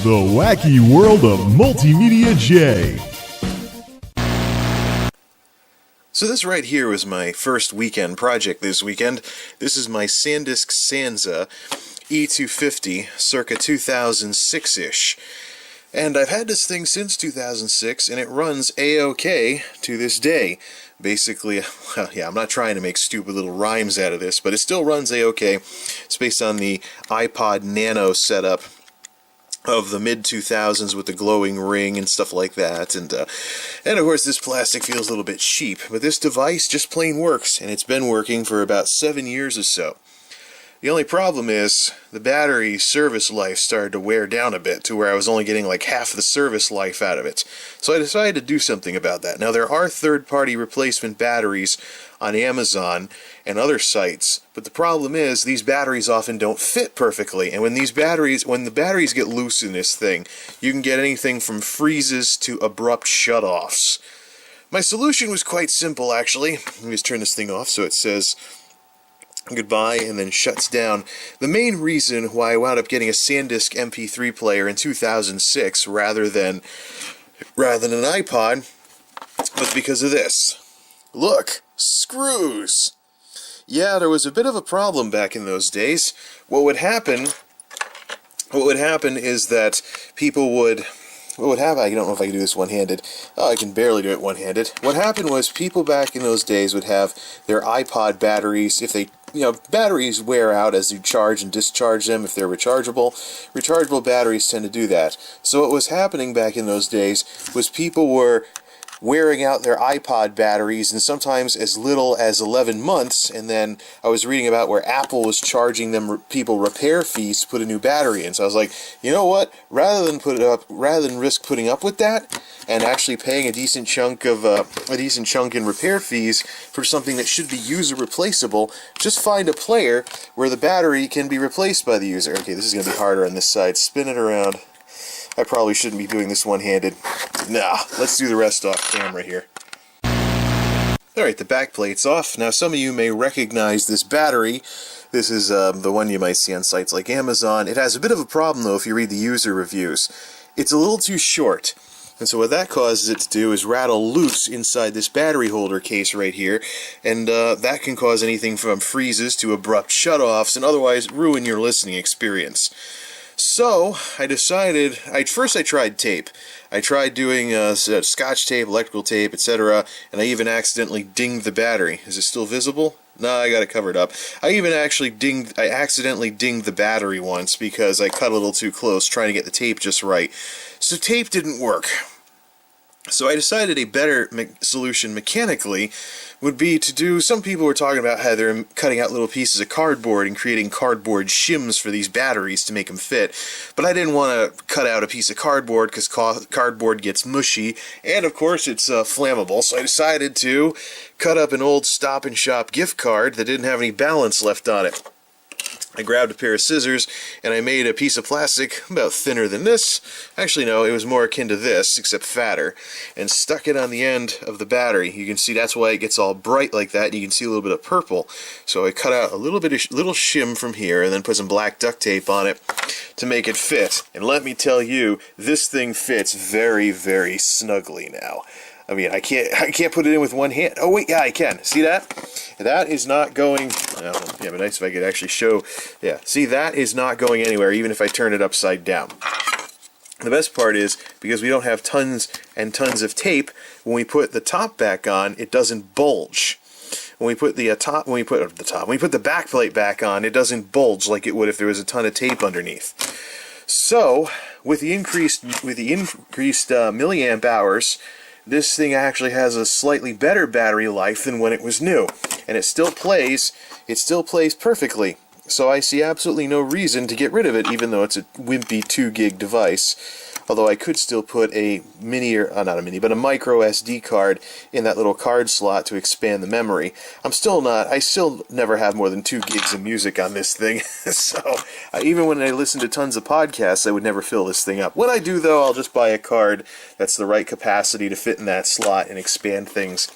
The wacky world of MultimediaJay. So this right here was my first weekend project this weekend. This is my SanDisk Sansa E250 circa 2006-ish. And I've had this thing since 2006, and it runs A-OK to this day. Basically, well, yeah, I'm not trying to make stupid little rhymes out of this, but it still runs A-OK. It's based on the iPod Nano setup of the mid-2000s with the glowing ring and stuff like that, and of course this plastic feels a little bit cheap, but this device just plain works, and it's been working for about 7 years or so. The only problem is the battery service life started to wear down a bit to where I was only getting like half the service life out of it. So I decided to do something about that. Now there are third-party replacement batteries on Amazon and other sites, but the problem is these batteries often don't fit perfectly, and when the batteries get loose in this thing, you can get anything from freezes to abrupt shutoffs. My solution was quite simple, actually. Let me just turn this thing off so it says goodbye and then shuts down. The main reason why I wound up getting a SanDisk MP3 player in 2006 rather than an iPod was because of this. Look, screws! Yeah, there was a bit of a problem back in those days. What would happen is that people would... I don't know if I can do this one-handed. Oh, I can barely do it one-handed. What happened was people back in those days would have their iPod batteries, if they, batteries wear out as you charge and discharge them if they're rechargeable. Rechargeable batteries tend to do that. So what was happening back in those days was people were wearing out their iPod batteries in sometimes as little as 11 months, and then I was reading about where Apple was charging people repair fees to put a new battery in. So I was like, you know what? Rather than risk putting up with that and actually paying a decent chunk in repair fees for something that should be user replaceable, just find a player where the battery can be replaced by the user. Okay, this is going to be harder on this side. Spin it around. I probably shouldn't be doing this one-handed. Nah, let's do the rest off camera here. Alright, the back plate's off. Now, some of you may recognize this battery. This is the one you might see on sites like Amazon. It has a bit of a problem, though, if you read the user reviews. It's a little too short. And so what that causes it to do is rattle loose inside this battery holder case right here, and that can cause anything from freezes to abrupt shutoffs and otherwise ruin your listening experience. So, I decided, first I tried tape. I tried doing scotch tape, electrical tape, etc., and I even accidentally dinged the battery. Is it still visible? No, I got it covered up. I accidentally dinged the battery once because I cut a little too close trying to get the tape just right. So tape didn't work. So I decided a better solution mechanically would be to do, some people were talking about how they're cutting out little pieces of cardboard and creating cardboard shims for these batteries to make them fit. But I didn't want to cut out a piece of cardboard because cardboard gets mushy, and of course it's flammable. So I decided to cut up an old Stop and Shop gift card that didn't have any balance left on it. I grabbed a pair of scissors and I made a piece of plastic about thinner than this. Actually, no, it was more akin to this, except fatter, and stuck it on the end of the battery. You can see that's why it gets all bright like that, and you can see a little bit of purple. So I cut out a little shim from here and then put some black duct tape on it to make it fit. And let me tell you, this thing fits very, very snugly now. I mean, I can't put it in with one hand. Oh wait, yeah, I can. See that? That is not going. Oh, yeah, it'd be nice if I could actually show. Yeah, see, that is not going anywhere, even if I turn it upside down. The best part is because we don't have tons and tons of tape. When we put the top back on, it doesn't bulge. When we put the back plate back on, it doesn't bulge like it would if there was a ton of tape underneath. So, with the increased milliamp hours, this thing actually has a slightly better battery life than when it was new, and it still plays perfectly. So I see absolutely no reason to get rid of it, even though it's a wimpy 2 gig device. Although I could still put a not a mini, but a micro SD card in that little card slot to expand the memory. I still never have more than 2 gigs of music on this thing. So even when I listen to tons of podcasts, I would never fill this thing up. When I do, though, I'll just buy a card that's the right capacity to fit in that slot and expand things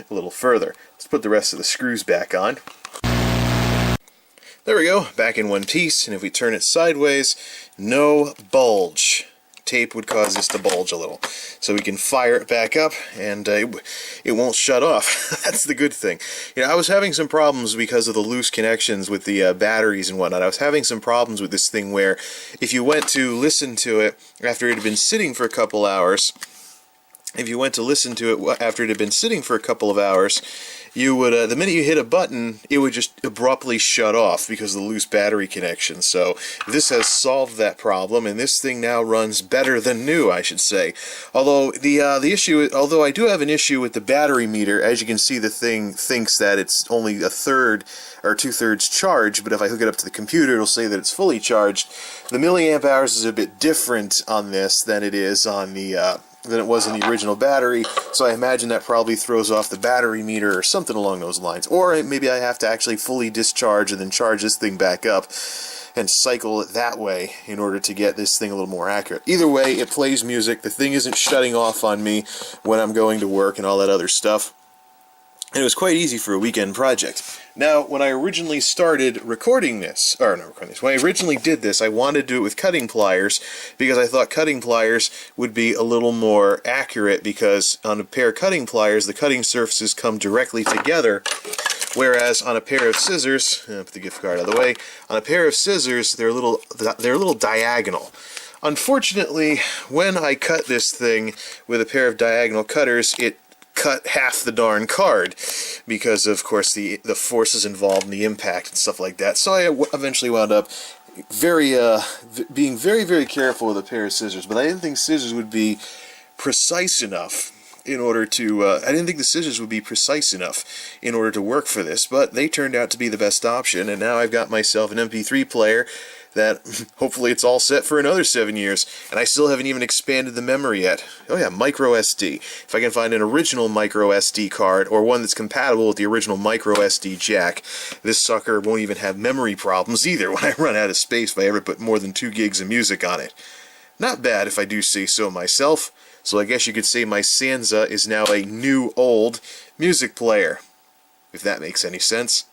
a little further. Let's put the rest of the screws back on. There we go, back in one piece, and if we turn it sideways, no bulge. tape would cause this to bulge a little. So we can fire it back up, and it won't shut off. That's the good thing. You know, I was having some problems because of the loose connections with the batteries and whatnot. I was having some problems with this thing where if you went to listen to it after it had been sitting for a couple hours, you would, the minute you hit a button, it would just abruptly shut off because of the loose battery connection. So this has solved that problem, and this thing now runs better than new, I should say. Although although I do have an issue with the battery meter. As you can see, the thing thinks that it's only a third or 2/3 charged, but if I hook it up to the computer, it'll say that it's fully charged. The milliamp hours is a bit different on this than it is on the than it was in the original battery, so I imagine that probably throws off the battery meter or something along those lines. Or maybe I have to actually fully discharge and then charge this thing back up and cycle it that way in order to get this thing a little more accurate. Either way, it plays music. The thing isn't shutting off on me when I'm going to work and all that other stuff. And it was quite easy for a weekend project. Now, when I originally started recording this, when I originally did this, I wanted to do it with cutting pliers because I thought cutting pliers would be a little more accurate, because on a pair of cutting pliers, the cutting surfaces come directly together, whereas on a pair of scissors, put the gift card out of the way, on a pair of scissors, they're a little diagonal. Unfortunately, when I cut this thing with a pair of diagonal cutters, it cut half the darn card because, of course, the forces involved in the impact and stuff like that. So I eventually wound up being very, very careful with a pair of scissors. But I didn't think scissors would be precise enough in order to. I didn't think the scissors would be precise enough in order to work for this. But they turned out to be the best option, and now I've got myself an MP3 player that hopefully it's all set for another 7 years, and I still haven't even expanded the memory yet. Oh yeah, micro SD. If I can find an original micro SD card, or one that's compatible with the original micro SD jack, this sucker won't even have memory problems either when I run out of space if I ever put more than 2 gigs of music on it. Not bad if I do say so myself, so I guess you could say my Sansa is now a new old music player, if that makes any sense.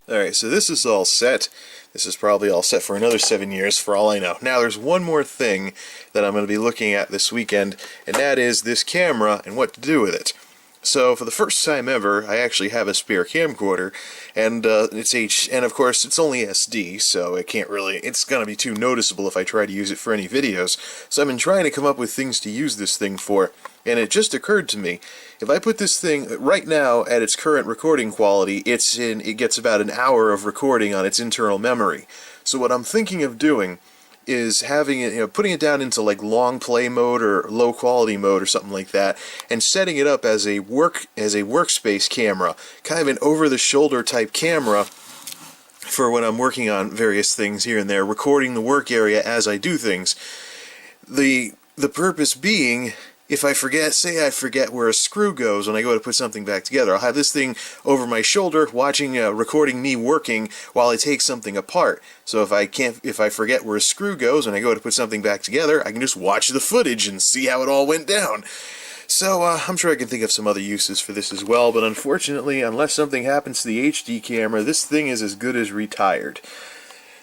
Alright, so this is all set. This is probably all set for another 7 years, for all I know. Now, there's one more thing that I'm going to be looking at this weekend, and that is this camera and what to do with it. So, for the first time ever, I actually have a spare camcorder, and and of course, it's only SD, so it's going to be too noticeable if I try to use it for any videos. So I've been trying to come up with things to use this thing for, and it just occurred to me, if I put this thing, right now, at its current recording quality, it gets about an hour of recording on its internal memory. So what I'm thinking of doing is having it, putting it down into like long play mode or low quality mode or something like that, and setting it up as a workspace camera, kind of an over the shoulder type camera for when I'm working on various things here and there, recording the work area as I do things. The purpose being, if I forget where a screw goes when I go to put something back together, I'll have this thing over my shoulder recording me working while I take something apart. So if I forget where a screw goes when I go to put something back together, I can just watch the footage and see how it all went down. So I'm sure I can think of some other uses for this as well, but unfortunately, unless something happens to the HD camera, this thing is as good as retired.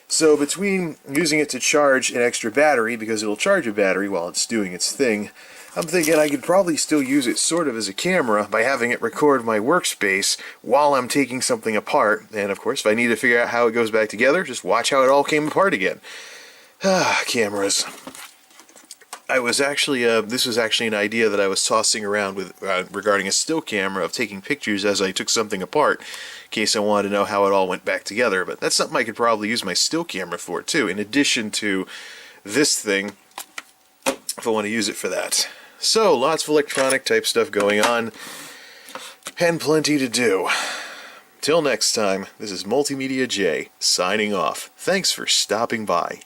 So between using it to charge an extra battery, because it'll charge a battery while it's doing its thing, I'm thinking I could probably still use it sort of as a camera by having it record my workspace while I'm taking something apart. And of course, if I need to figure out how it goes back together, just watch how it all came apart again. Cameras. This was actually an idea that I was tossing around with regarding a still camera, of taking pictures as I took something apart, in case I wanted to know how it all went back together. But that's something I could probably use my still camera for too, in addition to this thing, if I want to use it for that. So, lots of electronic type stuff going on, and plenty to do. Till next time, this is MultimediaJay signing off. Thanks for stopping by.